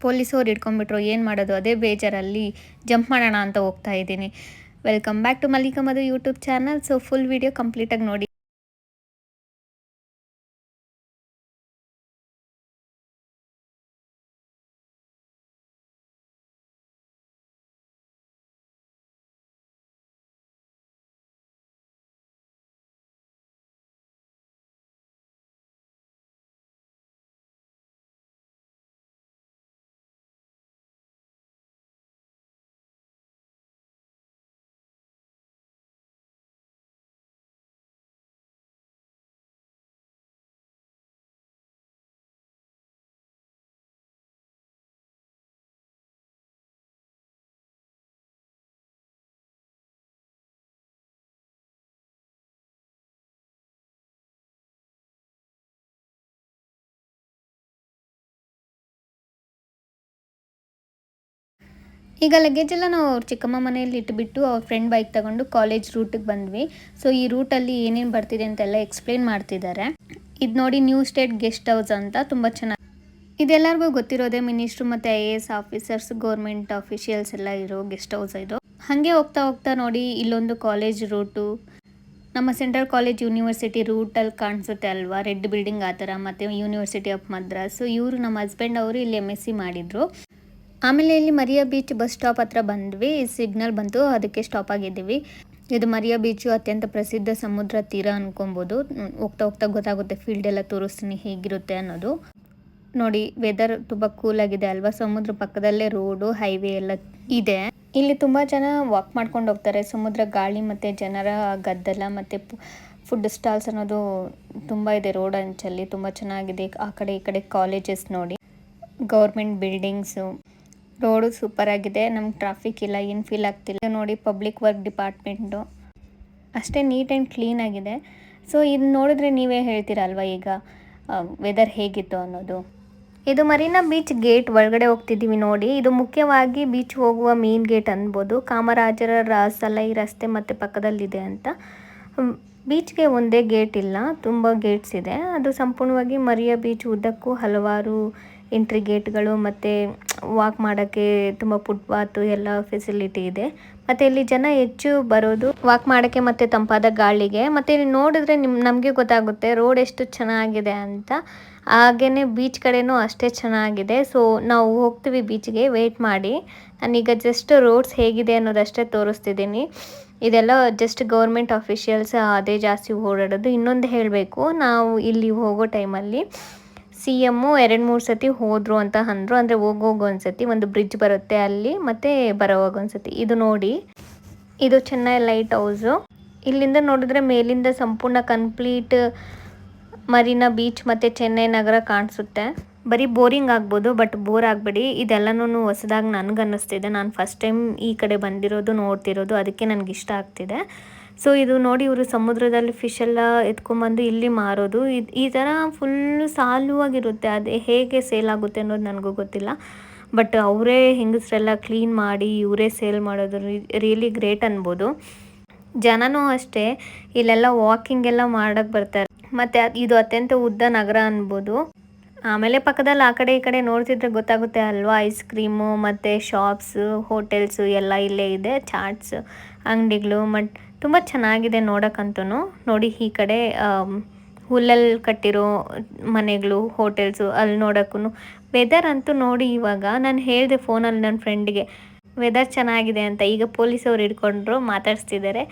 ಪೊಲೀಸವ್ರು ಹಿಡ್ಕೊಂಡ್ಬಿಟ್ರು, ಏನು ಮಾಡೋದು ಅದೇ ಬೇಜಾರಲ್ಲಿ ಜಂಪ್ ಮಾಡೋಣ ಅಂತ ಹೋಗ್ತಾ ಇದ್ದೀನಿ. Welcome back to Mallika Madhu YouTube channel. So full video ಕಂಪ್ಲೀಟಾಗಿ ನೋಡಿ. ಈಗ ಲಗೇಜ್ ಎಲ್ಲ ನಾವು ಅವ್ರ ಚಿಕ್ಕಮ್ಮ ಮನೆಯಲ್ಲಿ ಇಟ್ಬಿಟ್ಟು ಅವ್ರ ಫ್ರೆಂಡ್ ಬೈಕ್ ತಗೊಂಡು ಕಾಲೇಜ್ ರೂಟಿಗೆ ಬಂದ್ವಿ. ಸೊ ಈ ರೂಟಲ್ಲಿ ಏನೇನು ಬರ್ತಿದೆ ಅಂತೆಲ್ಲ ಎಕ್ಸ್ಪ್ಲೇನ್ ಮಾಡ್ತಿದ್ದಾರೆ. ಇದು ನೋಡಿ, ನ್ಯೂ ಸ್ಟೇಟ್ ಗೆಸ್ಟ್ ಹೌಸ್ ಅಂತ, ತುಂಬ ಚೆನ್ನಾಗಿ. ಇದೆಲ್ಲರಿಗೂ ಗೊತ್ತಿರೋದೇ, ಮಿನಿಸ್ಟ್ರು ಮತ್ತು IAS ಆಫೀಸರ್ಸ್, ಗೌರ್ಮೆಂಟ್ ಅಫಿಷಿಯಲ್ಸ್ ಎಲ್ಲ ಇರೋ ಗೆಸ್ಟ್ ಹೌಸ್ ಇದು. ಹಾಗೆ ಹೋಗ್ತಾ ಹೋಗ್ತಾ ನೋಡಿ, ಇಲ್ಲೊಂದು ಕಾಲೇಜ್ ರೂಟು, ನಮ್ಮ ಸೆಂಟ್ರಲ್ ಕಾಲೇಜ್ ಯೂನಿವರ್ಸಿಟಿ ರೂಟಲ್ಲಿ ಕಾಣಿಸುತ್ತೆ ಅಲ್ವಾ, ರೆಡ್ ಬಿಲ್ಡಿಂಗ್ ಆ ಥರ, ಮತ್ತು ಯೂನಿವರ್ಸಿಟಿ ಆಫ್ ಮದ್ರಾಸ್. ಇವರು ನಮ್ಮ ಹಸ್ಬೆಂಡ್ ಅವರು ಇಲ್ಲಿ MSc ಮಾಡಿದರು. ಆಮೇಲೆ ಇಲ್ಲಿ ಮರಿಯಾ ಬೀಚ್ ಬಸ್ ಸ್ಟಾಪ್ ಹತ್ರ ಬಂದ್ವಿ. ಸಿಗ್ನಲ್ ಬಂತು, ಅದಕ್ಕೆ ಸ್ಟಾಪ್ ಆಗಿದ್ದೀವಿ. ಇದು ಮರಿಯಾ ಬೀಚು ಅತ್ಯಂತ ಪ್ರಸಿದ್ಧ ಸಮುದ್ರ ತೀರ ಅನ್ಕೊಬೋದು. ಹೋಗ್ತಾ ಹೋಗ್ತಾ ಗೊತ್ತಾಗುತ್ತೆ, ಫೀಲ್ಡ್ ಎಲ್ಲ ತೋರಿಸ್ತೀನಿ ಹೇಗಿರುತ್ತೆ ಅನ್ನೋದು. ನೋಡಿ, ವೆದರ್ ತುಂಬ ಕೂಲ್ ಆಗಿದೆ ಅಲ್ವಾ. ಸಮುದ್ರ ಪಕ್ಕದಲ್ಲೇ ರೋಡು, ಹೈವೇ ಎಲ್ಲ ಇದೆ. ಇಲ್ಲಿ ತುಂಬ ಜನ ವಾಕ್ ಮಾಡ್ಕೊಂಡು ಹೋಗ್ತಾರೆ. ಸಮುದ್ರ ಗಾಳಿ ಮತ್ತು ಜನರ ಗದ್ದಲ ಮತ್ತು ಫುಡ್ ಸ್ಟಾಲ್ಸ್ ಅನ್ನೋದು ತುಂಬ ಇದೆ ರೋಡ್ ಅಂಚಲ್ಲಿ. ತುಂಬ ಚೆನ್ನಾಗಿದೆ. ಆ ಕಡೆ ಈ ಕಡೆ ಕಾಲೇಜಸ್ ನೋಡಿ, ಗೌರ್ಮೆಂಟ್ ಬಿಲ್ಡಿಂಗ್ಸು, ರೋಡು ಸೂಪರ್ ಆಗಿದೆ. ನಮ್ಗೆ ಟ್ರಾಫಿಕ್ ಇಲ್ಲ, ಏನು ಫೀಲ್ ಆಗ್ತಿಲ್ಲ. ನೋಡಿ, ಪಬ್ಲಿಕ್ ವರ್ಕ್ ಡಿಪಾರ್ಟ್ಮೆಂಟು ಅಷ್ಟೇ ನೀಟ್ ಆ್ಯಂಡ್ ಕ್ಲೀನ್ ಆಗಿದೆ. ಸೊ ಇದು ನೋಡಿದ್ರೆ ನೀವೇ ಹೇಳ್ತೀರಲ್ವ ಈಗ ವೆದರ್ ಹೇಗಿತ್ತು ಅನ್ನೋದು. ಇದು ಮರೀನಾ ಬೀಚ್ ಗೇಟ್ ಒಳಗಡೆ ಹೋಗ್ತಿದ್ದೀವಿ ನೋಡಿ. ಇದು ಮುಖ್ಯವಾಗಿ ಬೀಚ್ ಹೋಗುವ ಮೇನ್ ಗೇಟ್ ಅನ್ಬೋದು. ಕಾಮರಾಜರ ಸಲೈ ರಸ್ತೆ ಮತ್ತು ಪಕ್ಕದಲ್ಲಿದೆ ಅಂತ. ಬೀಚ್ಗೆ ಒಂದೇ ಗೇಟ್ ಇಲ್ಲ, ತುಂಬ ಗೇಟ್ಸ್ ಇದೆ. ಅದು ಸಂಪೂರ್ಣವಾಗಿ ಮರಿಯಾ ಬೀಚ್ ಉದ್ದಕ್ಕೂ ಹಲವಾರು ಎಂಟ್ರಿ ಗೇಟ್ಗಳು ಮತ್ತು ವಾಕ್ ಮಾಡೋಕ್ಕೆ ತುಂಬ ಫುಟ್ಪಾತು ಎಲ್ಲ ಫೆಸಿಲಿಟಿ ಇದೆ. ಮತ್ತು ಇಲ್ಲಿ ಜನ ಹೆಚ್ಚು ಬರೋದು ವಾಕ್ ಮಾಡೋಕ್ಕೆ ಮತ್ತು ತಂಪಾದ ಗಾಳಿಗೆ. ಮತ್ತು ಇಲ್ಲಿ ನೋಡಿದ್ರೆ ನಮಗೆ ಗೊತ್ತಾಗುತ್ತೆ ರೋಡ್ ಎಷ್ಟು ಚೆನ್ನಾಗಿದೆ ಅಂತ. ಹಾಗೆಯೇ ಬೀಚ್ ಕಡೆನೂ ಅಷ್ಟೇ ಚೆನ್ನಾಗಿದೆ. ಸೊ ನಾವು ಹೋಗ್ತೀವಿ ಬೀಚ್ಗೆ, ವೆಯ್ಟ್ ಮಾಡಿ. ನಾನೀಗ ಜಸ್ಟ್ ರೋಡ್ಸ್ ಹೇಗಿದೆ ಅನ್ನೋದಷ್ಟೇ ತೋರಿಸ್ತಿದ್ದೀನಿ. ಇದೆಲ್ಲ ಜಸ್ಟ್ ಗೌರ್ಮೆಂಟ್ ಅಫಿಷಿಯಲ್ಸ್ ಅದೇ ಜಾಸ್ತಿ ಓಡಾಡೋದು. ಇನ್ನೊಂದು ಹೇಳಬೇಕು, ನಾವು ಇಲ್ಲಿ ಹೋಗೋ ಟೈಮಲ್ಲಿ CM 2-3 ಸತಿ ಹೋದರು ಅಂತ ಅಂದರು. ಅಂದರೆ ಹೋಗೋಗೋ ಒಂದ್ಸತಿ ಒಂದು ಬ್ರಿಡ್ಜ್ ಬರುತ್ತೆ ಅಲ್ಲಿ, ಮತ್ತು ಬರೋವಾಗ ಒಂದ್ಸತಿ. ಇದು ನೋಡಿ, ಇದು ಚೆನ್ನೈ ಲೈಟ್ ಹೌಸು. ಇಲ್ಲಿಂದ ನೋಡಿದ್ರೆ ಮೇಲಿಂದ ಸಂಪೂರ್ಣ ಕಂಪ್ಲೀಟ್ ಮರೀನಾ ಬೀಚ್ ಮತ್ತು ಚೆನ್ನೈ ನಗರ ಕಾಣಿಸುತ್ತೆ. ಬರೀ ಬೋರಿಂಗ್ ಆಗ್ಬೋದು, ಬಟ್ ಬೋರ್ ಆಗಬೇಡಿ. ಇದೆಲ್ಲನೂ ಹೊಸದಾಗಿ ನನಗೆ ಅನ್ನಿಸ್ತಿದೆ. ನಾನು ಫಸ್ಟ್ ಟೈಮ್ ಈ ಕಡೆ ಬಂದಿರೋದು, ನೋಡ್ತಿರೋದು, ಅದಕ್ಕೆ ನನಗೆ ಇಷ್ಟ ಆಗ್ತಿದೆ. ಸೊ ಇದು ನೋಡಿ, ಇವರು ಸಮುದ್ರದಲ್ಲಿ ಫಿಶ್ ಎಲ್ಲ ಎತ್ಕೊಂಡ್ಬಂದು ಇಲ್ಲಿ ಮಾರೋದು. ಈ ಥರ ಫುಲ್ಲು ಸಾಲುವಾಗಿರುತ್ತೆ. ಅದು ಹೇಗೆ ಸೇಲ್ ಆಗುತ್ತೆ ಅನ್ನೋದು ನನಗೂ ಗೊತ್ತಿಲ್ಲ. ಬಟ್ ಅವರೇ ಹೆಂಗಸರೆಲ್ಲ ಕ್ಲೀನ್ ಮಾಡಿ ಇವರೇ ಸೇಲ್ ಮಾಡೋದು ರಿಯಲಿ ಗ್ರೇಟ್ ಅನ್ಬೋದು. ಜನನೂ ಅಷ್ಟೇ ಇಲ್ಲೆಲ್ಲ ವಾಕಿಂಗ್ ಎಲ್ಲ ಮಾಡೋಕ್ಕೆ ಬರ್ತಾರೆ. ಮತ್ತು ಇದು ಅತ್ಯಂತ ಉದ್ದ ನಗರ ಅನ್ಬೋದು. ಆಮೇಲೆ ಪಕ್ಕದಲ್ಲಿ ಆ ಕಡೆ ಈ ಕಡೆ ನೋಡ್ತಿದ್ರೆ ಗೊತ್ತಾಗುತ್ತೆ ಅಲ್ವಾ, ಐಸ್ ಕ್ರೀಮು ಮತ್ತು ಶಾಪ್ಸು, ಹೋಟೆಲ್ಸು ಎಲ್ಲ ಇಲ್ಲೇ ಇದೆ. ಚಾಟ್ಸ್ ಅಂಗಡಿಗಳು ತುಂಬ ಚೆನ್ನಾಗಿದೆ ನೋಡೋಕ್ಕಂತೂ. ನೋಡಿ, ಈ ಕಡೆ ಹುಲ್ಲಲ್ಲಿ ಕಟ್ಟಿರೋ ಮನೆಗಳು, ಹೋಟೆಲ್ಸು ಅಲ್ಲಿ ನೋಡೋಕ್ಕೂ. ವೆದರ್ ಅಂತೂ ನೋಡಿ, ಇವಾಗ ನಾನು ಹೇಳಿದೆ ಫೋನಲ್ಲಿ ನನ್ನ ಫ್ರೆಂಡಿಗೆ ವೆದರ್ ಚೆನ್ನಾಗಿದೆ ಅಂತ. ಈಗ ಪೊಲೀಸವ್ರು ಹಿಡ್ಕೊಂಡ್ರು, ಮಾತಾಡಿಸ್ತಿದ್ದಾರೆ,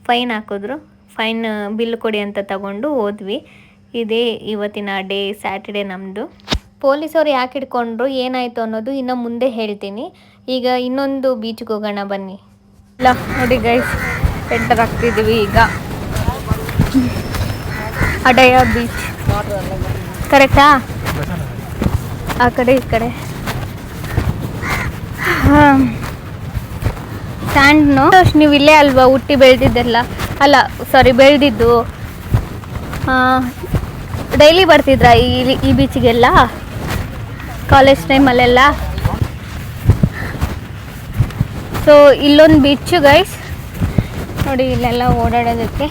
ಫೈನ್ ಹಾಕಿದ್ರು. ಫೈನ್ ಬಿಲ್ ಕೊಡಿ ಅಂತ ತಗೊಂಡು ಹೋದ್ವಿ. ಇದೇ ಇವತ್ತಿನ ಡೇ, ಸ್ಯಾಟರ್ಡೇ ನಮ್ಮದು. ಪೊಲೀಸವ್ರು ಯಾಕೆ ಹಿಡ್ಕೊಂಡ್ರು, ಏನಾಯಿತು ಅನ್ನೋದು ಇನ್ನು ಮುಂದೆ ಹೇಳ್ತೀನಿ. ಈಗ ಇನ್ನೊಂದು ಬೀಚ್ಗೆ ಹೋಗೋಣ ಬನ್ನಿ. ಇಲ್ಲ ನೋಡಿ ಗೈಸ್, ಎಂಟರ್ ಆಗ್ತಿದ್ದೀವಿ ಈಗ. ಅಡಯ ಬೀಚ್ ಕರೆಕ್ಟಾ? ಆ ಕಡೆ ಈ ಕಡೆ ಸ್ಟ್ಯಾಂಡ್ನು. ನೀವು ಇಲ್ಲೇ ಅಲ್ವಾ ಹುಟ್ಟಿ ಬೆಳೆದಿದ್ದೆಲ್ಲ? ಅಲ್ಲ, ಸಾರಿ, ಬೆಳೆದಿದ್ದು. ಡೈಲಿ ಬರ್ತಿದ್ರಾ ಈ ಬೀಚಿಗೆಲ್ಲ ಕಾಲೇಜ್ ಟೈಮಲ್ಲೆಲ್ಲ? ಸೊ ಇಲ್ಲೊಂದು ಬೀಚು ಗೈಸ್ ನೋಡಿ. ಇಲ್ಲೆಲ್ಲ ಓಡಾಡೋದಕ್ಕೆ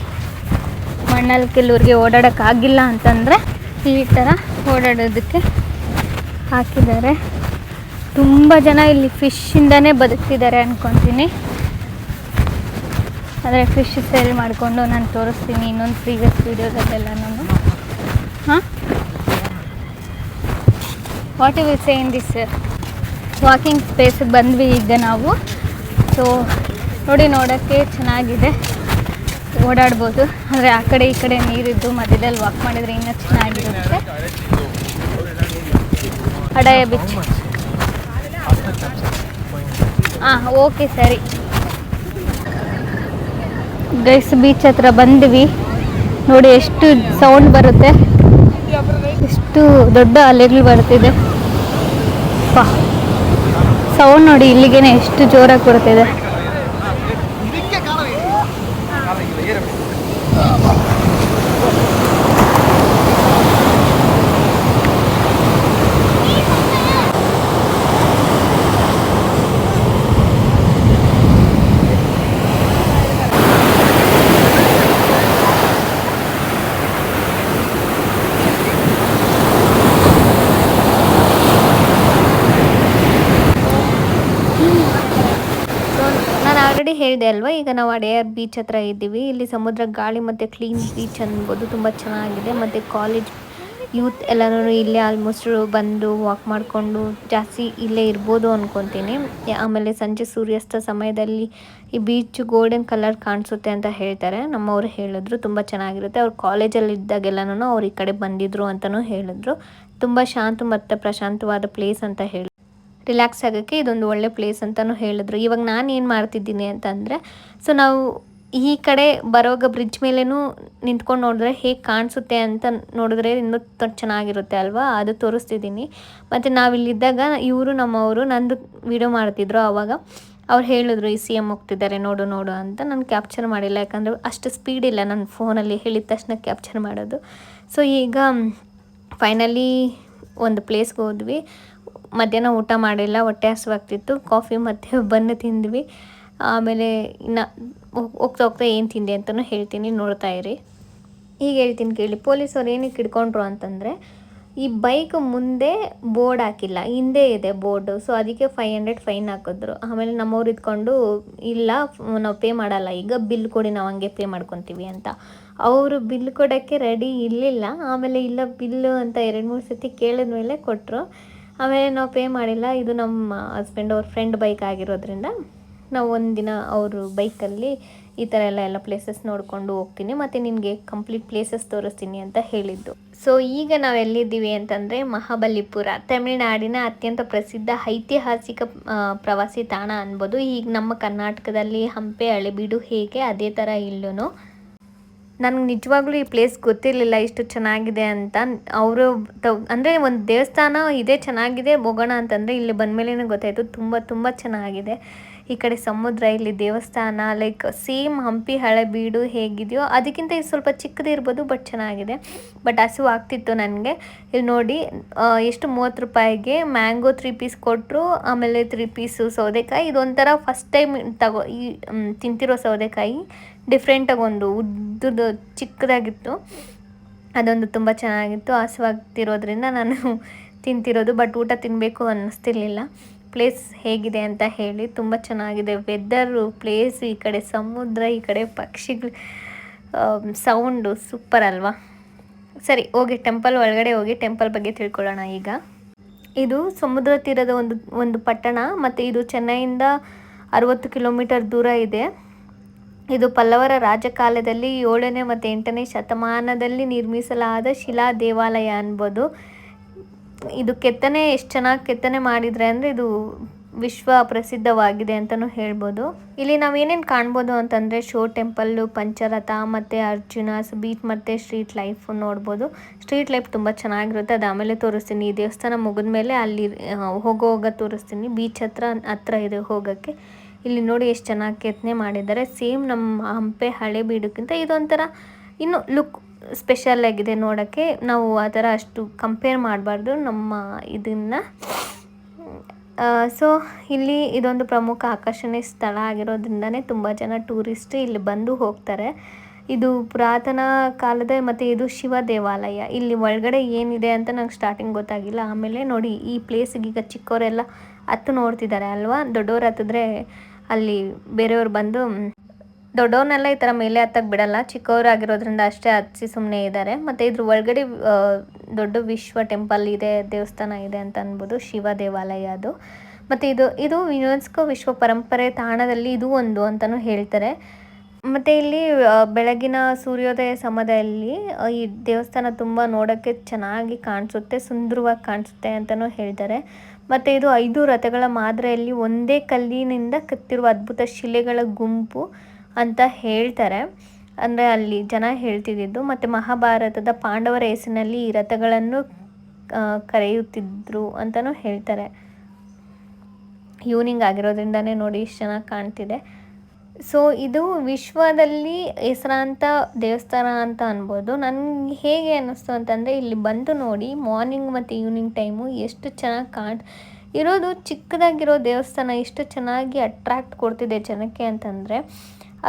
ಮಣ್ಣಲ್ಲಿ ಕೆಲವ್ರಿಗೆ ಓಡಾಡೋಕ್ಕಾಗಿಲ್ಲ ಅಂತಂದರೆ ಈ ಥರ ಓಡಾಡೋದಕ್ಕೆ ಹಾಕಿದ್ದಾರೆ. ತುಂಬ ಜನ ಇಲ್ಲಿ ಫಿಶ್ಶಿಂದನೇ ಬದುಕ್ತಿದ್ದಾರೆ ಅಂದ್ಕೊತೀನಿ. ಆದರೆ ಫಿಶ್ ಸೇಲ್ ಮಾಡಿಕೊಂಡು ನಾನು ತೋರಿಸ್ತೀನಿ ಇನ್ನೊಂದು ಪ್ರೀವಿಯಸ್ ವೀಡಿಯೋದಲ್ಲೆಲ್ಲ ನಾನು. ಹಾಂ, what you will say in this walking ಸ್ಪೇಸಿಗೆ ಬಂದ್ವಿ ಈಗ ನಾವು. ಸೊ ನೋಡಿ, ನೋಡೋಕ್ಕೆ ಚೆನ್ನಾಗಿದೆ, ಓಡಾಡ್ಬೋದು. ಅಂದರೆ ಆ ಕಡೆ ಈ ಕಡೆ ನೀರಿದ್ದು ಮಧ್ಯದಲ್ಲಿ ವಾಕ್ ಮಾಡಿದರೆ ಇನ್ನೂ ಚೆನ್ನಾಗಿರುತ್ತೆ. ಅಡಯ ಬೀಚ್. ಹಾಂ, ಓಕೆ, ಸರಿ ಗೈಸ್. ಬೀಚ್ ಹತ್ರ ಬಂದ್ವಿ. ನೋಡಿ ಎಷ್ಟು ಸೌಂಡ್ ಬರುತ್ತೆ, ಎಷ್ಟು ದೊಡ್ಡ ಅಲೆಗಳು ಬರ್ತಿದೆ. ಸೌಂಡ್ ನೋಡಿ ಇಲ್ಲಿಗೇನೆ ಎಷ್ಟು ಜೋರಾಗಿ ಕೊಡ್ತಿದೆ. ಆಲ್ರೆಡಿ ಹೇಳಿದೆ ಅಲ್ವಾ, ಈಗ ನಾವು ಅಡೆಯಾರ್ ಬೀಚ್ ಹತ್ರ ಇದ್ದೀವಿ. ಇಲ್ಲಿ ಸಮುದ್ರ ಗಾಳಿ ಮತ್ತು ಕ್ಲೀನ್ ಬೀಚ್ ಅನ್ಬೋದು, ತುಂಬ ಚೆನ್ನಾಗಿದೆ. ಮತ್ತು ಕಾಲೇಜ್ ಯೂತ್ ಎಲ್ಲರೂ ಇಲ್ಲೇ ಆಲ್ಮೋಸ್ಟ್ ಬಂದು ವಾಕ್ ಮಾಡಿಕೊಂಡು ಜಾಸ್ತಿ ಇಲ್ಲೇ ಇರ್ಬೋದು ಅಂದ್ಕೊತೀನಿ. ಆಮೇಲೆ ಸಂಜೆ ಸೂರ್ಯಾಸ್ತ ಸಮಯದಲ್ಲಿ ಈ ಬೀಚ್ ಗೋಲ್ಡನ್ ಕಲರ್ ಕಾಣಿಸುತ್ತೆ ಅಂತ ಹೇಳ್ತಾರೆ, ನಮ್ಮವರು ಹೇಳಿದ್ರು. ತುಂಬ ಚೆನ್ನಾಗಿರುತ್ತೆ. ಅವ್ರು ಕಾಲೇಜಲ್ಲಿ ಇದ್ದಾಗೆಲ್ಲನೂ ಅವ್ರು ಈ ಕಡೆ ಬಂದಿದ್ರು ಅಂತಲೂ ಹೇಳಿದ್ರು. ತುಂಬ ಶಾಂತ ಮತ್ತು ಪ್ರಶಾಂತವಾದ ಪ್ಲೇಸ್ ಅಂತ ಹೇಳಿ, ರಿಲ್ಯಾಕ್ಸ್ ಆಗೋಕ್ಕೆ ಇದೊಂದು ಒಳ್ಳೆ ಪ್ಲೇಸ್ ಅಂತಲೂ ಹೇಳಿದ್ರು. ಇವಾಗ ನಾನು ಏನು ಮಾಡ್ತಿದ್ದೀನಿ ಅಂತಂದರೆ, ಸೊ ನಾವು ಈ ಕಡೆ ಬರೋವಾಗ ಬ್ರಿಡ್ಜ್ ಮೇಲೇನೂ ನಿಂತ್ಕೊಂಡು ನೋಡಿದ್ರೆ ಹೇಗೆ ಕಾಣಿಸುತ್ತೆ ಅಂತ ನೋಡಿದ್ರೆ ಇನ್ನೂ ಚೆನ್ನಾಗಿರುತ್ತೆ ಅಲ್ವಾ, ಅದು ತೋರಿಸ್ತಿದ್ದೀನಿ. ಮತ್ತು ನಾವಿಲ್ಲಿದ್ದಾಗ ಇವರು ನಮ್ಮವರು ನಂದು ವಿಡಿಯೋ ಮಾಡ್ತಿದ್ರು. ಆವಾಗ ಅವ್ರು ಹೇಳಿದ್ರು ಈ CM ಹೋಗ್ತಿದ್ದಾರೆ ನೋಡು ನೋಡು ಅಂತ. ನಾನು ಕ್ಯಾಪ್ಚರ್ ಮಾಡಿಲ್ಲ, ಯಾಕಂದರೆ ಅಷ್ಟು ಸ್ಪೀಡ್ ಇಲ್ಲ ನನ್ನ ಫೋನಲ್ಲಿ, ಹೇಳಿದ ತಕ್ಷಣ ಕ್ಯಾಪ್ಚರ್ ಮಾಡೋದು. ಸೊ ಈಗ ಫೈನಲಿ ಒಂದು ಪ್ಲೇಸ್ಗೆ ಹೋದ್ವಿ. ಮಧ್ಯಾಹ್ನ ಊಟ ಮಾಡಿಲ್ಲ, ಹೊಟ್ಟೆ ಹಸಿವಾಗ್ತಿತ್ತು. ಕಾಫಿ ಮತ್ತು ಬನ್ ತಿಂದ್ವಿ. ಆಮೇಲೆ ಇನ್ನು ಹೋಗ್ತಾ ಹೋಗ್ತಾ ಏನು ತಿಂದೆ ಅಂತಲೂ ಹೇಳ್ತೀನಿ, ನೋಡ್ತಾ ಇರಿ. ಈಗ ಹೇಳ್ತೀನಿ ಕೇಳಿ. ಪೊಲೀಸವ್ರು ಏನಕ್ಕೆ ಹಿಡ್ಕೊಂಡ್ರು ಅಂತಂದರೆ, ಈ ಬೈಕ್ ಮುಂದೆ ಬೋರ್ಡ್ ಹಾಕಿಲ್ಲ, ಹಿಂದೆ ಇದೆ ಬೋರ್ಡು. ಸೊ ಅದಕ್ಕೆ 500 ಫೈನ್ ಹಾಕಿದ್ರು. ಆಮೇಲೆ ನಮ್ಮವ್ರು ಇದ್ಕೊಂಡು, ಇಲ್ಲ ನಾವು ಪೇ ಮಾಡಲ್ಲ, ಈಗ ಬಿಲ್ ಕೊಡಿ, ನಾವು ಹಂಗೆ ಪೇ ಮಾಡ್ಕೊತೀವಿ ಅಂತ. ಅವರು ಬಿಲ್ ಕೊಡೋಕ್ಕೆ ರೆಡಿ ಇರಲಿಲ್ಲ. ಆಮೇಲೆ ಇಲ್ಲ ಬಿಲ್ಲು ಅಂತ 2-3 ಸತಿ ಕೇಳಿದ ಮೇಲೆ ಕೊಟ್ಟರು. ಆಮೇಲೆ ನಾವು ಪೇ ಮಾಡಿಲ್ಲ. ಇದು ನಮ್ಮ ಹಸ್ಬೆಂಡ್ ಅವ್ರ ಫ್ರೆಂಡ್ ಬೈಕ್ ಆಗಿರೋದ್ರಿಂದ ನಾವು ಒಂದಿನ ಅವರು ಬೈಕಲ್ಲಿ ಈ ಥರ ಎಲ್ಲ ಪ್ಲೇಸಸ್ ನೋಡಿಕೊಂಡು ಹೋಗ್ತೀನಿ, ಮತ್ತು ನಿನಗೆ ಕಂಪ್ಲೀಟ್ ಪ್ಲೇಸಸ್ ತೋರಿಸ್ತೀನಿ ಅಂತ ಹೇಳಿದ್ದು. ಸೊ ಈಗ ನಾವು ಎಲ್ಲಿದ್ದೀವಿ ಅಂತಂದರೆ, ಮಹಾಬಲಿಪುರ, ತಮಿಳುನಾಡಿನ ಅತ್ಯಂತ ಪ್ರಸಿದ್ಧ ಐತಿಹಾಸಿಕ ಪ್ರವಾಸಿ ತಾಣ ಅನ್ಬೋದು. ಈಗ ನಮ್ಮ ಕರ್ನಾಟಕದಲ್ಲಿ ಹಂಪೆ, ಹಳೆಬೀಡು ಹೇಗೆ, ಅದೇ ಥರ ಇಲ್ಲೂ. ನನಗೆ ನಿಜವಾಗ್ಲೂ ಈ ಪ್ಲೇಸ್ ಗೊತ್ತಿರಲಿಲ್ಲ ಇಷ್ಟು ಚೆನ್ನಾಗಿದೆ ಅಂತ. ಅವರು ಅಂದರೆ ಒಂದು ದೇವಸ್ಥಾನ ಇದೇ ಚೆನ್ನಾಗಿದೆ ಹೋಗೋಣ ಅಂತಂದರೆ, ಇಲ್ಲಿ ಬಂದಮೇಲೆ ಗೊತ್ತಾಯಿತು ತುಂಬ ಚೆನ್ನಾಗಿದೆ. ಈ ಕಡೆ ಸಮುದ್ರ, ಇಲ್ಲಿ ದೇವಸ್ಥಾನ, ಲೈಕ್ ಸೇಮ್ ಹಂಪಿ ಹಳೆಬೀಡು ಹೇಗಿದೆಯೋ ಅದಕ್ಕಿಂತ ಇದು ಸ್ವಲ್ಪ ಚಿಕ್ಕದಿರ್ಬೋದು, ಬಟ್ ಚೆನ್ನಾಗಿದೆ. ಬಟ್ ಹಸು ಆಗ್ತಿತ್ತು ನನಗೆ. ಇಲ್ಲಿ ನೋಡಿ ಎಷ್ಟು 30 ರೂಪಾಯಿಗೆ ಮ್ಯಾಂಗೋ 3 ಪೀಸ್ ಕೊಟ್ಟರು. ಆಮೇಲೆ 3 ಪೀಸು ಸೌದೆಕಾಯಿ. ಇದೊಂಥರ ಫಸ್ಟ್ ಟೈಮ್ ತಿಂತಿರೋ ಸೌದೆಕಾಯಿ, ಡಿಫ್ರೆಂಟಾಗಿ ಒಂದು ಉದ್ದದ ಚಿಕ್ಕದಾಗಿತ್ತು. ಅದೊಂದು ತುಂಬ ಚೆನ್ನಾಗಿತ್ತು. ಹಸುವಾಗ್ತಿರೋದ್ರಿಂದ ನಾನು ತಿಂತಿರೋದು, ಬಟ್ ಊಟ ತಿನ್ನಬೇಕು ಅನ್ನಿಸ್ತಿರ್ಲಿಲ್ಲ. ಪ್ಲೇಸ್ ಹೇಗಿದೆ ಅಂತ ಹೇಳಿ. ತುಂಬ ಚೆನ್ನಾಗಿದೆ ವೆದರು, ಪ್ಲೇಸು, ಈ ಕಡೆ ಸಮುದ್ರ, ಈ ಕಡೆ ಪಕ್ಷಿಗಳು, ಸೌಂಡು ಸೂಪರ್ ಅಲ್ವಾ. ಸರಿ, ಹೋಗಿ ಟೆಂಪಲ್ ಒಳಗಡೆ ಹೋಗಿ ಟೆಂಪಲ್ ಬಗ್ಗೆ ತಿಳ್ಕೊಳ್ಳೋಣ ಈಗ. ಇದು ಸಮುದ್ರ ತೀರದ ಒಂದು ಪಟ್ಟಣ, ಮತ್ತು ಇದು ಚೆನ್ನೈಯಿಂದ 60 ಕಿಲೋಮೀಟರ್ ದೂರ ಇದೆ. ಇದು ಪಲ್ಲವರ ರಾಜಕಾಲದಲ್ಲಿ 7ನೇ ಮತ್ತು 8ನೇ ಶತಮಾನದಲ್ಲಿ ನಿರ್ಮಿಸಲಾದ ಶಿಲಾ ದೇವಾಲಯ ಅನ್ಬೋದು. ಇದು ಕೆತ್ತನೆ ಎಷ್ಟು ಚೆನ್ನಾಗಿ ಕೆತ್ತನೆ ಮಾಡಿದರೆ ಅಂದರೆ, ಇದು ವಿಶ್ವ ಪ್ರಸಿದ್ಧವಾಗಿದೆ ಅಂತಲೂ ಹೇಳ್ಬೋದು. ಇಲ್ಲಿ ನಾವೇನೇನು ಕಾಣ್ಬೋದು ಅಂತಂದರೆ, ಶೋ ಟೆಂಪಲ್ಲು, ಪಂಚರಥ, ಮತ್ತು ಅರ್ಜುನಾಸ್ ಬೀಚ್, ಮತ್ತು ಸ್ಟ್ರೀಟ್ ಲೈಫ್ ನೋಡ್ಬೋದು. ಸ್ಟ್ರೀಟ್ ಲೈಫ್ ತುಂಬ ಚೆನ್ನಾಗಿರುತ್ತೆ, ಅದು ಆಮೇಲೆ ತೋರಿಸ್ತೀನಿ. ಈ ದೇವಸ್ಥಾನ ಮುಗಿದ ಮೇಲೆ ಅಲ್ಲಿ ಹೋಗೋ ತೋರಿಸ್ತೀನಿ. ಬೀಚ್ ಹತ್ರ ಇದೆ ಹೋಗೋಕ್ಕೆ. ಇಲ್ಲಿ ನೋಡಿ ಎಷ್ಟು ಚೆನ್ನಾಗಿ ಕೆತ್ತನೆ ಮಾಡಿದ್ದಾರೆ. ಸೇಮ್ ನಮ್ಮ ಹಂಪೆ ಹಳೆಬೀಡಕ್ಕಿಂತ ಇದೊಂಥರ ಇನ್ನೂ ಲುಕ್ ಸ್ಪೆಷಲ್ ಆಗಿದೆ ನೋಡೋಕ್ಕೆ. ನಾವು ಆ ಥರ ಅಷ್ಟು ಕಂಪೇರ್ ಮಾಡಬಾರ್ದು ನಮ್ಮ ಇದನ್ನು. ಸೊ ಇಲ್ಲಿ ಇದೊಂದು ಪ್ರಮುಖ ಆಕರ್ಷಣೆ ಸ್ಥಳ ಆಗಿರೋದ್ರಿಂದನೇ ತುಂಬ ಜನ ಟೂರಿಸ್ಟ್ ಇಲ್ಲಿ ಬಂದು ಹೋಗ್ತಾರೆ. ಇದು ಪುರಾತನ ಕಾಲದ, ಮತ್ತು ಇದು ಶಿವ ದೇವಾಲಯ. ಇಲ್ಲಿ ಒಳಗಡೆ ಏನಿದೆ ಅಂತ ನಂಗೆ ಸ್ಟಾರ್ಟಿಂಗ್ ಗೊತ್ತಾಗಿಲ್ಲ. ಆಮೇಲೆ ನೋಡಿ ಈ ಪ್ಲೇಸಿಗೆ ಈಗ ಚಿಕ್ಕವರೆಲ್ಲ ಹತ್ತು ನೋಡ್ತಿದ್ದಾರೆ ಅಲ್ವಾ. ದೊಡ್ಡವ್ರು ಹತ್ತಿದ್ರೆ ಅಲ್ಲಿ ಬೇರೆಯವ್ರು ಬಂದು ದೊಡ್ಡವ್ರನ್ನೆಲ್ಲ ಈ ಥರ ಮೇಲೆ ಹತ್ತಕ್ಕೆ ಬಿಡಲ್ಲ, ಚಿಕ್ಕವರಾಗಿರೋದ್ರಿಂದ ಅಷ್ಟೇ ಹತ್ತಿಸಿ ಸುಮ್ಮನೆ ಇದ್ದಾರೆ. ಮತ್ತು ಇದ್ರ ಒಳಗಡೆ ದೊಡ್ಡ ವಿಶ್ವ ಟೆಂಪಲ್ ಇದೆ, ದೇವಸ್ಥಾನ ಇದೆ ಅಂತ ಅನ್ಬೋದು, ಶಿವ ದೇವಾಲಯ ಅದು. ಮತ್ತು ಇದು ಯುನೆಸ್ಕೋ ವಿಶ್ವ ಪರಂಪರೆ ತಾಣದಲ್ಲಿ ಇದು ಒಂದು ಅಂತಲೂ ಹೇಳ್ತಾರೆ. ಮತ್ತು ಇಲ್ಲಿ ಬೆಳಗಿನ ಸೂರ್ಯೋದಯ ಸಮಯದಲ್ಲಿ ಈ ದೇವಸ್ಥಾನ ತುಂಬ ನೋಡೋಕ್ಕೆ ಚೆನ್ನಾಗಿ ಕಾಣಿಸುತ್ತೆ, ಸುಂದರವಾಗಿ ಕಾಣಿಸುತ್ತೆ ಅಂತಲೂ ಹೇಳ್ತಾರೆ. ಮತ್ತು ಇದು 5 ರಥಗಳ ಮಾದರಿಯಲ್ಲಿ ಒಂದೇ ಕಲ್ಲಿನಿಂದ ಕೆತ್ತಿರುವ ಅದ್ಭುತ ಶಿಲೆಗಳ ಗುಂಪು ಅಂತ ಹೇಳ್ತಾರೆ. ಅಂದರೆ ಅಲ್ಲಿ ಜನ ಹೇಳ್ತಿದ್ದಿದ್ದು. ಮತ್ತು ಮಹಾಭಾರತದ ಪಾಂಡವರ ಹೆಸರಿನಲ್ಲಿ ಈ ರಥಗಳನ್ನು ಕರೆಯುತ್ತಿದ್ದರು ಅಂತಲೂ ಹೇಳ್ತಾರೆ. ಈವ್ನಿಂಗ್ ಆಗಿರೋದ್ರಿಂದನೇ ನೋಡಿ ಇಷ್ಟು ಚೆನ್ನಾಗಿ ಕಾಣ್ತಿದೆ. ಸೊ ಇದು ವಿಶ್ವದಲ್ಲಿ ಹೆಸರಾಂತ ದೇವಸ್ಥಾನ ಅಂತ ಅನ್ಬೋದು. ನನಗೆ ಹೇಗೆ ಅನ್ನಿಸ್ತು ಅಂತಂದರೆ, ಇಲ್ಲಿ ಬಂದು ನೋಡಿ ಮಾರ್ನಿಂಗ್ ಮತ್ತು ಈವ್ನಿಂಗ್ ಟೈಮು ಎಷ್ಟು ಚೆನ್ನಾಗಿ ಇರೋದು. ಚಿಕ್ಕದಾಗಿರೋ ದೇವಸ್ಥಾನ ಎಷ್ಟು ಚೆನ್ನಾಗಿ ಅಟ್ರ್ಯಾಕ್ಟ್ ಕೊಡ್ತಿದೆ ಜನಕ್ಕೆ ಅಂತಂದರೆ,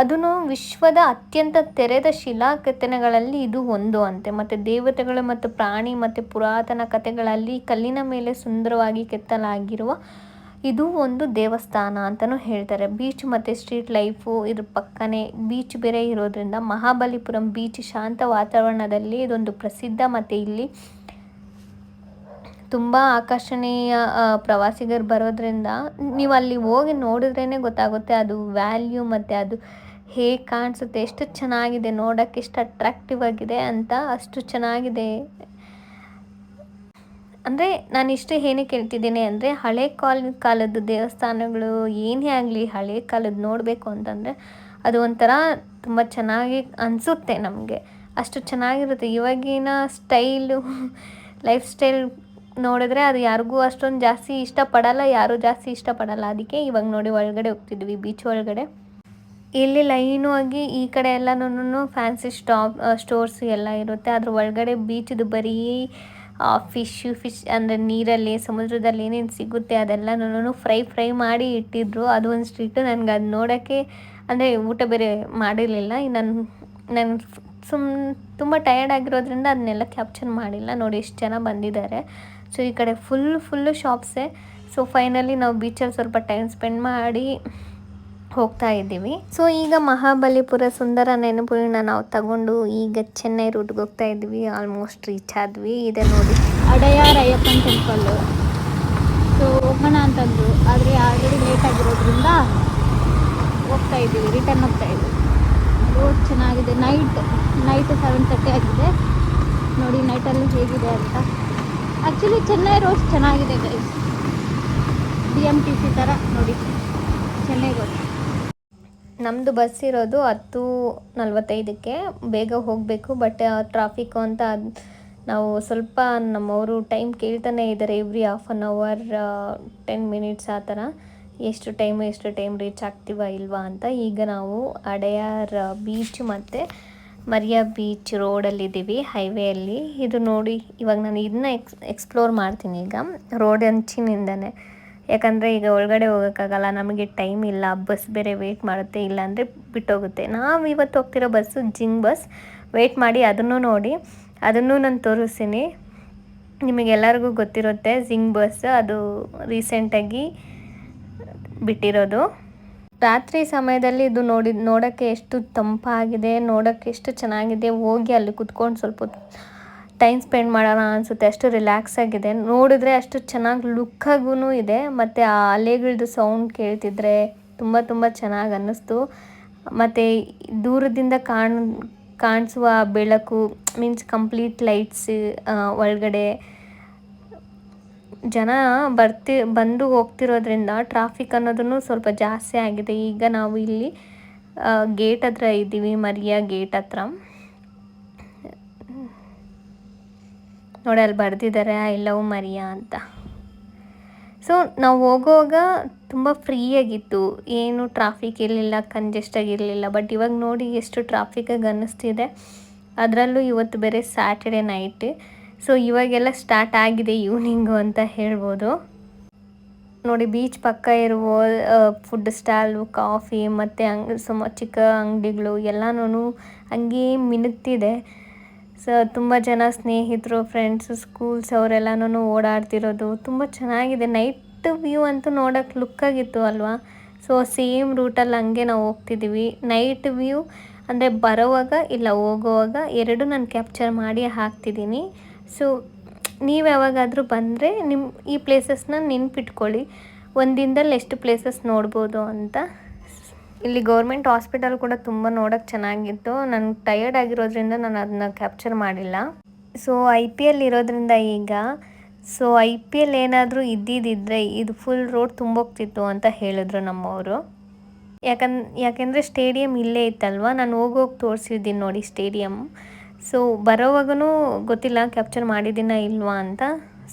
ಅದನ್ನು ವಿಶ್ವದ ಅತ್ಯಂತ ತೆರೆದ ಶಿಲಾ ಕೆತ್ತನೆಗಳಲ್ಲಿ ಇದು ಒಂದು ಅಂತೆ. ಮತ್ತು ದೇವತೆಗಳು ಮತ್ತು ಪ್ರಾಣಿ ಮತ್ತು ಪುರಾತನ ಕಥೆಗಳಲ್ಲಿ ಕಲ್ಲಿನ ಮೇಲೆ ಸುಂದರವಾಗಿ ಕೆತ್ತಲಾಗಿರುವ ಇದು ಒಂದು ದೇವಸ್ಥಾನ ಅಂತಲೂ ಹೇಳ್ತಾರೆ. ಬೀಚ್ ಮತ್ತು ಸ್ಟ್ರೀಟ್ ಲೈಫು ಇದ್ರ ಪಕ್ಕನೇ ಬೀಚ್ ಬೇರೆ ಇರೋದ್ರಿಂದ ಮಹಾಬಲಿಪುರಂ ಬೀಚ್ ಶಾಂತ ವಾತಾವರಣದಲ್ಲಿ ಇದೊಂದು ಪ್ರಸಿದ್ಧ. ಮತ್ತು ಇಲ್ಲಿ ತುಂಬ ಆಕರ್ಷಣೀಯ ಪ್ರವಾಸಿಗರು ಬರೋದ್ರಿಂದ ನೀವು ಅಲ್ಲಿ ಹೋಗಿ ನೋಡಿದ್ರೇ ಗೊತ್ತಾಗುತ್ತೆ ಅದು ವ್ಯಾಲ್ಯೂ ಮತ್ತು ಅದು ಹೇಗೆ ಕಾಣಿಸುತ್ತೆ, ಎಷ್ಟು ಚೆನ್ನಾಗಿದೆ ನೋಡೋಕ್ಕೆ, ಎಷ್ಟು ಅಟ್ರಾಕ್ಟಿವ್ ಆಗಿದೆ ಅಂತ. ಅಷ್ಟು ಚೆನ್ನಾಗಿದೆ. ಅಂದರೆ ನಾನು ಇಷ್ಟು ಏನಕ್ಕೆ ಹೇಳ್ತಿದ್ದೀನಿ ಅಂದರೆ, ಹಳೆ ಕಾಲದ ದೇವಸ್ಥಾನಗಳು ಏನೇ ಆಗಲಿ ಹಳೆ ಕಾಲದ್ದು ನೋಡಬೇಕು ಅಂತಂದರೆ ಅದು ಒಂಥರ ತುಂಬ ಚೆನ್ನಾಗಿ ಅನಿಸುತ್ತೆ ನಮಗೆ. ಅಷ್ಟು ಚೆನ್ನಾಗಿರುತ್ತೆ. ಇವಾಗಿನ ಸ್ಟೈಲು ಲೈಫ್ ಸ್ಟೈಲ್ ನೋಡಿದ್ರೆ ಅದು ಯಾರಿಗೂ ಅಷ್ಟೊಂದು ಜಾಸ್ತಿ ಇಷ್ಟಪಡಲ್ಲ, ಯಾರೂ ಜಾಸ್ತಿ ಇಷ್ಟಪಡಲ್ಲ. ಅದಕ್ಕೆ ಇವಾಗ ನೋಡಿ ಒಳಗಡೆ ಹೋಗ್ತಿದ್ವಿ, ಬೀಚ್ ಒಳಗಡೆ. ಇಲ್ಲಿ ಲೈನು ಆಗಿ ಈ ಕಡೆ ಎಲ್ಲನೂ ಫ್ಯಾನ್ಸಿ ಸ್ಟೋರ್ಸ್ ಎಲ್ಲ ಇರುತ್ತೆ. ಅದ್ರ ಒಳಗಡೆ ಬೀಚ್ದು ಬರೀ ಫಿಶ್ ಅಂದರೆ ನೀರಲ್ಲಿ ಸಮುದ್ರದಲ್ಲಿ ಏನೇನು ಸಿಗುತ್ತೆ ಅದೆಲ್ಲನೂ ಫ್ರೈ ಮಾಡಿ ಇಟ್ಟಿದ್ರು. ಅದು ಒಂದು ಸ್ಟ್ರೀಟು. ನನಗೆ ಅದು ನೋಡೋಕ್ಕೆ ಅಂದರೆ ಊಟ ಬೇರೆ ಮಾಡಿರಲಿಲ್ಲ. ನಾನು ತುಂಬ ಟಯರ್ಡ್ ಆಗಿರೋದ್ರಿಂದ ಅದನ್ನೆಲ್ಲ ಕ್ಯಾಪ್ಚರ್ ಮಾಡಿಲ್ಲ. ನೋಡಿ ಎಷ್ಟು ಜನ ಬಂದಿದ್ದಾರೆ. ಸೊ ಈ ಕಡೆ ಫುಲ್ಲು ಶಾಪ್ಸೇ. ಸೊ ಫೈನಲಿ ನಾವು ಬೀಚಲ್ಲಿ ಸ್ವಲ್ಪ ಟೈಮ್ ಸ್ಪೆಂಡ್ ಮಾಡಿ ಹೋಗ್ತಾ ಇದ್ದೀವಿ. ಸೊ ಈಗ ಮಹಾಬಲಿಪುರ ಸುಂದರ ನೆನಪುಗಳನ್ನ ನಾವು ತಗೊಂಡು ಈಗ ಚೆನ್ನೈ ರೂಟ್ಗೆ ಹೋಗ್ತಾ ಇದ್ವಿ. ಆಲ್ಮೋಸ್ಟ್ ರೀಚ್ ಆದ್ವಿ. ಇದೆ ನೋಡಿ ಅಡೆಯಾರ್ ಅಯ್ಯಪ್ಪನ ಟೆಂಪಲ್ಲು. ಸೊ ಹೋಗೋಣ ಅಂತಂದ್ರು, ಆದರೆ ಆಲ್ರೆಡಿ ಲೇಟ್ ಆಗಿರೋದ್ರಿಂದ ಹೋಗ್ತಾ ಇದ್ದೀವಿ, ರಿಟರ್ನ್ ಹೋಗ್ತಾ ಇದ್ದೀವಿ. ರೋಡ್ ಚೆನ್ನಾಗಿದೆ. ನೈಟ್ 7:30 ಆಗಿದೆ. ನೋಡಿ ನೈಟಲ್ಲಿ ಹೇಗಿದೆ ಅಂತ. ಆ್ಯಕ್ಚುಲಿ ಚೆನ್ನೈ ರೋಡ್ ಚೆನ್ನಾಗಿದೆ ಗೈಸ್. BMTC ಥರ ನೋಡಿ ಚೆನ್ನೈ ರೋಡ್. ನಮ್ಮದು ಬಸ್ ಇರೋದು 10:45ಕ್ಕೆ. ಬೇಗ ಹೋಗಬೇಕು, ಬಟ್ ಟ್ರಾಫಿಕ್ಕು ಅಂತ ನಾವು ಸ್ವಲ್ಪ ನಮ್ಮವರು ಟೈಮ್ ಕೇಳ್ತಾನೆ ಇದ್ದಾರೆ. Every half an hour 10 minutes ಆ ಥರ ಎಷ್ಟು ಟೈಮ್ ರೀಚ್ ಆಗ್ತೀವ ಇಲ್ವಾ ಅಂತ. ಈಗ ನಾವು ಅಡೆಯಾರ್ ಬೀಚ್ ಮತ್ತು ಮರಿಯಾ ಬೀಚ್ ರೋಡಲ್ಲಿದ್ದೀವಿ, ಹೈವೇಯಲ್ಲಿ. ಇದು ನೋಡಿ ಇವಾಗ ನಾನು ಇದನ್ನ ಎಕ್ಸ್ಪ್ಲೋರ್ ಮಾಡ್ತೀನಿ ಈಗ ರೋಡ್ ಅಂಚಿನಿಂದನೇ. ಯಾಕಂದರೆ ಈಗ ಒಳಗಡೆ ಹೋಗೋಕ್ಕಾಗಲ್ಲ, ನಮಗೆ ಟೈಮ್ ಇಲ್ಲ, ಬಸ್ ಬೇರೆ ವೆಯ್ಟ್ ಮಾಡುತ್ತೆ, ಇಲ್ಲಾಂದರೆ ಬಿಟ್ಟೋಗುತ್ತೆ. ನಾವು ಇವತ್ತು ಹೋಗ್ತಿರೋ ಬಸ್ಸು ಜಿಂಗ್ ಬಸ್. ವೆಯ್ಟ್ ಮಾಡಿ ಅದನ್ನು ನೋಡಿ, ಅದನ್ನು ನಾನು ತೋರಿಸ್ತೀನಿ. ನಿಮಗೆಲ್ಲರಿಗೂ ಗೊತ್ತಿರುತ್ತೆ ಜಿಂಗ್ ಬಸ್, ಅದು ರೀಸೆಂಟಾಗಿ ಬಿಟ್ಟಿರೋದು. ರಾತ್ರಿ ಸಮಯದಲ್ಲಿ ಇದು ನೋಡೋಕ್ಕೆ ಎಷ್ಟು ತಂಪಾಗಿದೆ, ನೋಡೋಕ್ಕೆ ಎಷ್ಟು ಚೆನ್ನಾಗಿದೆ. ಹೋಗಿ ಅಲ್ಲಿ ಕುತ್ಕೊಂಡು ಸ್ವಲ್ಪ ಟೈಮ್ ಸ್ಪೆಂಡ್ ಮಾಡೋಣ ಅನಿಸುತ್ತೆ. ಅಷ್ಟು ರಿಲ್ಯಾಕ್ಸ್ ಆಗಿದೆ. ನೋಡಿದ್ರೆ ಅಷ್ಟು ಚೆನ್ನಾಗಿ ಲುಕ್ಕಾಗೂ ಇದೆ. ಮತ್ತು ಆ ಅಲೆಗಳದ್ದು ಸೌಂಡ್ ಕೇಳ್ತಿದ್ರೆ ತುಂಬ ಚೆನ್ನಾಗಿ ಅನ್ನಿಸ್ತು. ಮತ್ತು ದೂರದಿಂದ ಕಾಣಿಸುವ ಬೆಳಕು ಮೀನ್ಸ್ ಕಂಪ್ಲೀಟ್ ಲೈಟ್ಸ್, ಒಳಗಡೆ ಜನ ಬಂದು ಹೋಗ್ತಿರೋದ್ರಿಂದ ಟ್ರಾಫಿಕ್ ಅನ್ನೋದನ್ನು ಸ್ವಲ್ಪ ಜಾಸ್ತಿ ಆಗಿದೆ. ಈಗ ನಾವು ಇಲ್ಲಿ ಗೇಟ್ ಹತ್ರ ಇದ್ದೀವಿ, ಮರಿಯಾ ಗೇಟ್ ಹತ್ರ. ನೋಡಿ ಅಲ್ಲಿ ಬರೆದಿದ್ದಾರೆ ಐ ಲವ್ ಮರಿಯಾ ಅಂತ. ಸೊ ನಾವು ಹೋಗುವಾಗ ತುಂಬ ಫ್ರೀಯಾಗಿತ್ತು, ಏನು ಟ್ರಾಫಿಕ್ ಇರಲಿಲ್ಲ, ಕಂಜೆಸ್ಟ್ ಆಗಿರಲಿಲ್ಲ. ಬಟ್ ಇವಾಗ ನೋಡಿ ಎಷ್ಟು ಟ್ರಾಫಿಕಾಗಿ ಅನ್ನಿಸ್ತಿದೆ. ಅದರಲ್ಲೂ ಇವತ್ತು ಬೇರೆ ಸ್ಯಾಟರ್ಡೆ ನೈಟ್. ಸೊ ಇವಾಗೆಲ್ಲ ಸ್ಟಾರ್ಟ್ ಆಗಿದೆ ಈವ್ನಿಂಗು ಅಂತ ಹೇಳ್ಬೋದು. ನೋಡಿ ಬೀಚ್ ಪಕ್ಕ ಇರುವ ಫುಡ್ ಸ್ಟಾಲು, ಕಾಫಿ ಮತ್ತು ಚಿಕ್ಕ ಅಂಗಡಿಗಳು ಎಲ್ಲನೂ ಹಂಗೇ ಮಿನುಗ್ತಿದೆ. ಸೊ ತುಂಬ ಜನ ಸ್ನೇಹಿತರು, ಫ್ರೆಂಡ್ಸು, ಸ್ಕೂಲ್ಸ್ ಅವರೆಲ್ಲನೂ ಓಡಾಡ್ತಿರೋದು ತುಂಬ ಚೆನ್ನಾಗಿದೆ. ನೈಟ್ ವ್ಯೂ ಅಂತೂ ನೋಡೋಕ್ಕೆ ಲುಕ್ಕಾಗಿತ್ತು ಅಲ್ವಾ. ಸೊ ಸೇಮ್ ರೂಟಲ್ಲಿ ಹಂಗೆ ನಾವು ಹೋಗ್ತಿದ್ದೀವಿ. ನೈಟ್ ವ್ಯೂ ಅಂದರೆ ಬರೋವಾಗ ಇಲ್ಲ ಹೋಗೋವಾಗ ಎರಡೂ ನಾನು ಕ್ಯಾಪ್ಚರ್ ಮಾಡಿ ಹಾಕ್ತಿದ್ದೀನಿ. ಸೊ ನೀವು ಯಾವಾಗಾದರೂ ಬಂದರೆ ನಿಮ್ಮ ಈ ಪ್ಲೇಸಸ್ನ ನೆನ್ಪಿಟ್ಕೊಳ್ಳಿ, ಒಂದಿನದಲ್ಲಿ ಎಷ್ಟು ಪ್ಲೇಸಸ್ ನೋಡ್ಬೋದು ಅಂತ. ಇಲ್ಲಿ ಗೌರ್ಮೆಂಟ್ ಹಾಸ್ಪಿಟಲ್ ಕೂಡ ತುಂಬ ನೋಡೋಕ್ಕೆ ಚೆನ್ನಾಗಿತ್ತು. ನನಗೆ ಟಯರ್ಡ್ ಆಗಿರೋದ್ರಿಂದ ನಾನು ಅದನ್ನ ಕ್ಯಾಪ್ಚರ್ ಮಾಡಿಲ್ಲ. ಸೊ IPL ಇರೋದ್ರಿಂದ ಈಗ IPL ಏನಾದರೂ ಇದ್ದಿದ್ದಿದ್ರೆ ಇದು ಫುಲ್ ರೋಡ್ ತುಂಬೋಗ್ತಿತ್ತು ಅಂತ ಹೇಳಿದ್ರು ನಮ್ಮವರು. ಯಾಕೆಂದರೆ ಸ್ಟೇಡಿಯಂ ಇಲ್ಲೇ ಇತ್ತಲ್ವ, ನಾನು ಹೋಗೋಗಿ ತೋರಿಸಿದ್ದೀನಿ ನೋಡಿ ಸ್ಟೇಡಿಯಮ್. ಸೊ ಬರೋವಾಗೂ ಗೊತ್ತಿಲ್ಲ ಕ್ಯಾಪ್ಚರ್ ಮಾಡಿದ್ದೀನ ಇಲ್ವಾ ಅಂತ.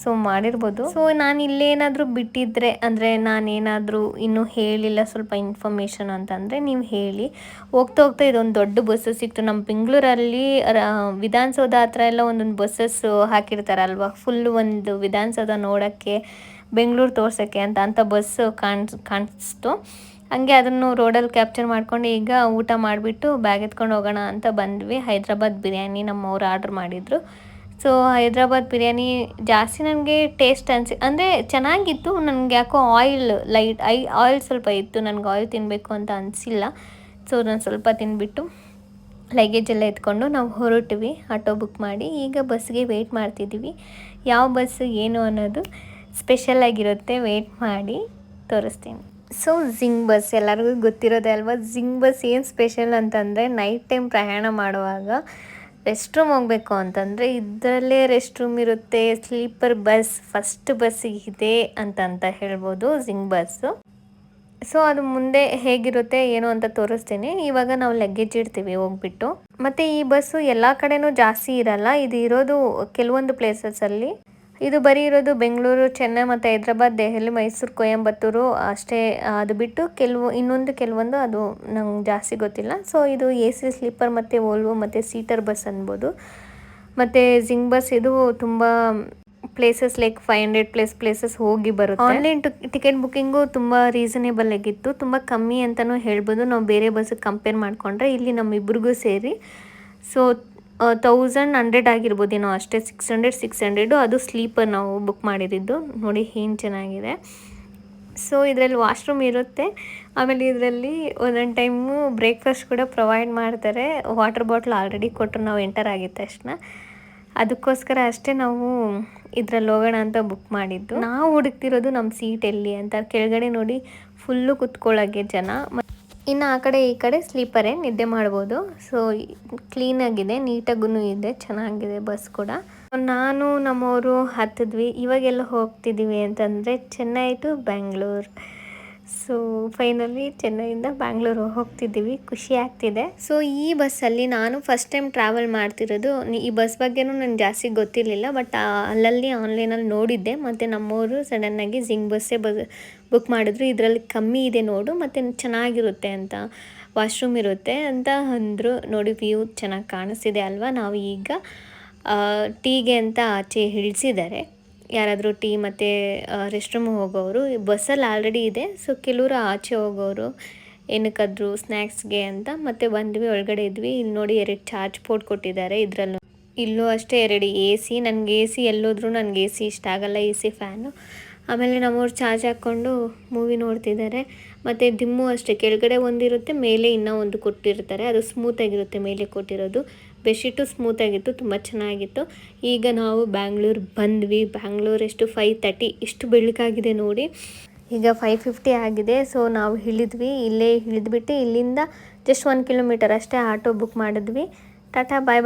ಸೊ ಮಾಡಿರ್ಬೋದು. ಸೊ ನಾನು ಇಲ್ಲೇನಾದರೂ ಬಿಟ್ಟಿದ್ದರೆ, ಅಂದರೆ ನಾನೇನಾದರೂ ಇನ್ನೂ ಹೇಳಿಲ್ಲ ಸ್ವಲ್ಪ ಇನ್ಫಾರ್ಮೇಷನ್ ಅಂತಂದರೆ ನೀವು ಹೇಳಿ. ಹೋಗ್ತಾ ಹೋಗ್ತಾ ಇದೊಂದು ದೊಡ್ಡ ಬಸ್ಸು ಸಿಕ್ತು. ನಮ್ಮ ಬೆಂಗಳೂರಲ್ಲಿ ವಿಧಾನಸೌಧ ಹತ್ರ ಎಲ್ಲ ಒಂದೊಂದು ಬಸ್ಸಸ್ ಹಾಕಿರ್ತಾರಲ್ವ, ಫುಲ್ಲು ಒಂದು ವಿಧಾನಸೌಧ ನೋಡೋಕ್ಕೆ, ಬೆಂಗಳೂರು ತೋರ್ಸೋಕ್ಕೆ ಅಂತ ಬಸ್ಸು ಕಾಣಿಸ್ತು. ಹಂಗೆ ಅದನ್ನು ರೋಡಲ್ಲಿ ಕ್ಯಾಪ್ಚರ್ ಮಾಡ್ಕೊಂಡು ಈಗ ಊಟ ಮಾಡಿಬಿಟ್ಟು ಬ್ಯಾಗ್ ಎತ್ಕೊಂಡು ಹೋಗೋಣ ಅಂತ ಬಂದ್ವಿ. ಹೈದ್ರಾಬಾದ್ ಬಿರಿಯಾನಿ ನಮ್ಮವ್ರು ಆರ್ಡ್ರ್ ಮಾಡಿದರು. ಸೊ ಹೈದ್ರಾಬಾದ್ ಬಿರಿಯಾನಿ ಜಾಸ್ತಿ ನನಗೆ ಟೇಸ್ಟ್ ಅಂದರೆ ಚೆನ್ನಾಗಿತ್ತು. ನನಗೆ ಯಾಕೋ ಆಯಿಲ್ ಸ್ವಲ್ಪ ಇತ್ತು, ನನಗೆ ಆಯಿಲ್ ತಿನ್ನಬೇಕು ಅಂತ ಅನಿಸಿಲ್ಲ. ಸೊ ನಾನು ಸ್ವಲ್ಪ ತಿಂದುಬಿಟ್ಟು ಲಗೇಜ್ ಎಲ್ಲ ಎತ್ಕೊಂಡು ನಾವು ಹೊರಟ್ವಿ ಆಟೋ ಬುಕ್ ಮಾಡಿ. ಈಗ ಬಸ್ಗೆ ವೆಯ್ಟ್ ಮಾಡ್ತಿದ್ದೀವಿ. ಯಾವ ಬಸ್ಸು ಏನು ಅನ್ನೋದು ಸ್ಪೆಷಲಾಗಿರುತ್ತೆ, ವೆಯ್ಟ್ ಮಾಡಿ ತೋರಿಸ್ತೀನಿ. ಸೊ ಜಿಂಗ್ ಬಸ್ ಎಲ್ಲರಿಗೂ ಗೊತ್ತಿರೋದೇ ಅಲ್ವಾ. ಜಿಂಗ್ ಬಸ್ ಏನು ಸ್ಪೆಷಲ್ ಅಂತಂದರೆ ನೈಟ್ ಟೈಮ್ ಪ್ರಯಾಣ ಮಾಡುವಾಗ ರೆಸ್ಟ್ ರೂಮ್ ಹೋಗಬೇಕು ಅಂತಂದರೆ ಇದರಲ್ಲೇ ರೆಸ್ಟ್ ರೂಮ್ ಇರುತ್ತೆ. ಸ್ಲೀಪರ್ ಬಸ್ ಫಸ್ಟ್ ಬಸ್ಸಿಗೆ ಇದೆ ಅಂತ ಹೇಳ್ಬೋದು ಜಿಂಗ್ ಬಸ್ಸು. ಸೊ ಅದು ಮುಂದೆ ಹೇಗಿರುತ್ತೆ ಏನು ಅಂತ ತೋರಿಸ್ತೀನಿ. ಇವಾಗ ನಾವು ಲಗೇಜ್ ಇಡ್ತೀವಿ ಹೋಗ್ಬಿಟ್ಟು. ಮತ್ತು ಈ ಬಸ್ಸು ಎಲ್ಲ ಕಡೆನೂ ಜಾಸ್ತಿ ಇರಲ್ಲ, ಇದು ಇರೋದು ಕೆಲವೊಂದು ಪ್ಲೇಸಸಲ್ಲಿ. ಇದು ಬರೀ ಇರೋದು ಬೆಂಗಳೂರು, ಚೆನ್ನೈ ಮತ್ತು ಹೈದ್ರಾಬಾದ್, ದೆಹಲಿ, ಮೈಸೂರು, ಕೊಯಂಬತ್ತೂರು ಅಷ್ಟೇ. ಅದು ಬಿಟ್ಟು ಕೆಲವೊಂದು ಅದು ನಂಗೆ ಜಾಸ್ತಿ ಗೊತ್ತಿಲ್ಲ. ಸೊ ಇದು AC ಸ್ಲೀಪರ್ ಮತ್ತು ವೋಲ್ವೋ ಮತ್ತು ಸೀಟರ್ ಬಸ್ ಅನ್ಬೋದು. ಮತ್ತು ಜಿಂಗ್ ಬಸ್ ಇದು ತುಂಬ ಪ್ಲೇಸಸ್ ಲೈಕ್ 500+ ಪ್ಲೇಸಸ್ ಹೋಗಿ ಬರುತ್ತೆ. ಆನ್ಲೈನ್ ಟಿಕೆಟ್ ಬುಕ್ಕಿಂಗು ತುಂಬ ರೀಸನೇಬಲ್ ಆಗಿತ್ತು, ತುಂಬ ಕಮ್ಮಿ ಅಂತಲೂ ಹೇಳ್ಬೋದು ನಾವು ಬೇರೆ ಬಸ್ಸಿಗೆ ಕಂಪೇರ್ ಮಾಡಿಕೊಂಡ್ರೆ. ಇಲ್ಲಿ ನಮ್ಮಿಬ್ರಿಗೂ ಸೇರಿ ಸೊ 1100 ಆಗಿರ್ಬೋದೇನೋ ಅಷ್ಟೇ, 600 ಅದು ಸ್ಲೀಪರ್ ನಾವು ಬುಕ್ ಮಾಡಿದ್ದು. ನೋಡಿ ಏನು ಚೆನ್ನಾಗಿದೆ. ಸೊ ಇದರಲ್ಲಿ ವಾಶ್ರೂಮ್ ಇರುತ್ತೆ. ಆಮೇಲೆ ಇದರಲ್ಲಿ ಒಂದೊಂದು ಟೈಮು ಬ್ರೇಕ್ಫಾಸ್ಟ್ ಕೂಡ ಪ್ರೊವೈಡ್ ಮಾಡ್ತಾರೆ. ವಾಟರ್ ಬಾಟ್ಲ್ ಆಲ್ರೆಡಿ ಕೊಟ್ಟರು ನಾವು ಎಂಟರ್ ಆಗಿದ ತಕ್ಷಣ. ಅದಕ್ಕೋಸ್ಕರ ಅಷ್ಟೇ ನಾವು ಇದರಲ್ಲಿ ಹೋಗೋಣ ಅಂತ ಬುಕ್ ಮಾಡಿದ್ದು. ನಾವು ಹುಡುಕ್ತಿರೋದು ನಮ್ಮ ಸೀಟ್ ಎಲ್ಲಿ ಅಂತ. ಕೆಳಗಡೆ ನೋಡಿ ಫುಲ್ಲು ಕುತ್ಕೊಳ್ಳೋಕ್ಕೆ ಜನ. ಇನ್ನು ಆ ಕಡೆ ಈ ಕಡೆ ಸ್ಲೀಪರೇ, ನಿದ್ದೆ ಮಾಡ್ಬೋದು. ಸೊ ಕ್ಲೀನಾಗಿದೆ, ನೀಟಾಗೂ ಇದೆ, ಚೆನ್ನಾಗಿದೆ ಬಸ್ ಕೂಡ. ನಾನು ನಮ್ಮವರು ಹತ್ತಿದ್ವಿ. ಇವಾಗೆಲ್ಲ ಹೋಗ್ತಿದ್ದೀವಿ ಅಂತಂದರೆ Chennai to Bangalore. So finally ಚೆನ್ನೈಯಿಂದ ಬ್ಯಾಂಗ್ಳೂರು ಹೋಗ್ತಿದ್ದೀವಿ, ಖುಷಿ ಆಗ್ತಿದೆ. ಸೊ ಈ ಬಸ್ಸಲ್ಲಿ ನಾನು ಫಸ್ಟ್ ಟೈಮ್ ಟ್ರಾವೆಲ್ ಮಾಡ್ತಿರೋದು. ಈ ಬಸ್ ಬಗ್ಗೆನೂ ನನಗೆ ಜಾಸ್ತಿ ಗೊತ್ತಿರಲಿಲ್ಲ, ಬಟ್ ಅಲ್ಲಲ್ಲಿ ಆನ್ಲೈನಲ್ಲಿ ನೋಡಿದ್ದೆ. ಮತ್ತು ನಮ್ಮವರು ಸಡನ್ನಾಗಿ ಜಿಂಗ್ ಬಸ್ಸೇ ಬುಕ್ ಮಾಡಿದ್ರು. ಇದರಲ್ಲಿ ಕಮ್ಮಿ ಇದೆ ನೋಡು, ಮತ್ತು ಚೆನ್ನಾಗಿರುತ್ತೆ ಅಂತ, ವಾಶ್ರೂಮ್ ಇರುತ್ತೆ ಅಂತ ಅಂದರು. ನೋಡಿ ವ್ಯೂ ಚೆನ್ನಾಗಿ ಕಾಣಿಸ್ತಿದೆ ಅಲ್ವಾ. ನಾವು ಈಗ ಟೀಗೆ ಅಂತ ಆಚೆ ಇಳಿಸಿದ್ದಾರೆ. ಯಾರಾದರೂ ಟೀ ಮತ್ತು ರೆಸ್ಟ್ ರೂಮ್ ಹೋಗೋರು ಬಸ್ಸಲ್ಲಿ ಆಲ್ರೆಡಿ ಇದೆ. ಸೊ ಕೆಲವರು ಆಚೆ ಹೋಗೋರು ಏನಕ್ಕಾದರೂ ಸ್ನ್ಯಾಕ್ಸ್ಗೆ ಅಂತ. ಮತ್ತು ಬಂದ್ವಿ, ಒಳಗಡೆ ಇದ್ವಿ. ಇಲ್ಲಿ ನೋಡಿ 2 ಚಾರ್ಜ್ ಪೋರ್ಟ್ ಕೊಟ್ಟಿದ್ದಾರೆ. ಇದರಲ್ಲೂ ಇಲ್ಲೂ ಅಷ್ಟೇ 2 AC. ನನಗೆ AC ಎಲ್ಲೋದ್ರೂ ನನಗೆ AC ಇಷ್ಟ ಆಗಲ್ಲ, AC ಫ್ಯಾನು. ಆಮೇಲೆ ನಮ್ಮವ್ರು ಚಾರ್ಜ್ ಹಾಕ್ಕೊಂಡು ಮೂವಿ ನೋಡ್ತಿದ್ದಾರೆ. ಮತ್ತು ದಿಮ್ಮು ಅಷ್ಟೇ, ಕೆಳಗಡೆ ಒಂದಿರುತ್ತೆ, ಮೇಲೆ ಇನ್ನೂ ಒಂದು ಕೊಟ್ಟಿರ್ತಾರೆ. ಅದು ಸ್ಮೂತಾಗಿರುತ್ತೆ ಮೇಲೆ ಕೊಟ್ಟಿರೋದು. ಬೆಡ್ಶೀಟು ಸ್ಮೂತಾಗಿತ್ತು, ತುಂಬ ಚೆನ್ನಾಗಿತ್ತು. ಈಗ ನಾವು ಬ್ಯಾಂಗ್ಳೂರು ಬಂದ್ವಿ. ಬ್ಯಾಂಗ್ಳೂರು ಎಷ್ಟು 5:30, ಎಷ್ಟು ಬೆಳಕಾಗಿದೆ ನೋಡಿ. ಈಗ 5:50 ಆಗಿದೆ. ಸೊ ನಾವು ಇಳಿದ್ವಿ. ಇಲ್ಲೇ ಇಳಿದ್ಬಿಟ್ಟು ಇಲ್ಲಿಂದ ಜಸ್ಟ್ 1 ಕಿಲೋಮೀಟರ್ ಅಷ್ಟೇ ಆಟೋ ಬುಕ್ ಮಾಡಿದ್ವಿ. ಟಾಟಾ ಬಾಯ್ ಬಾಯ್.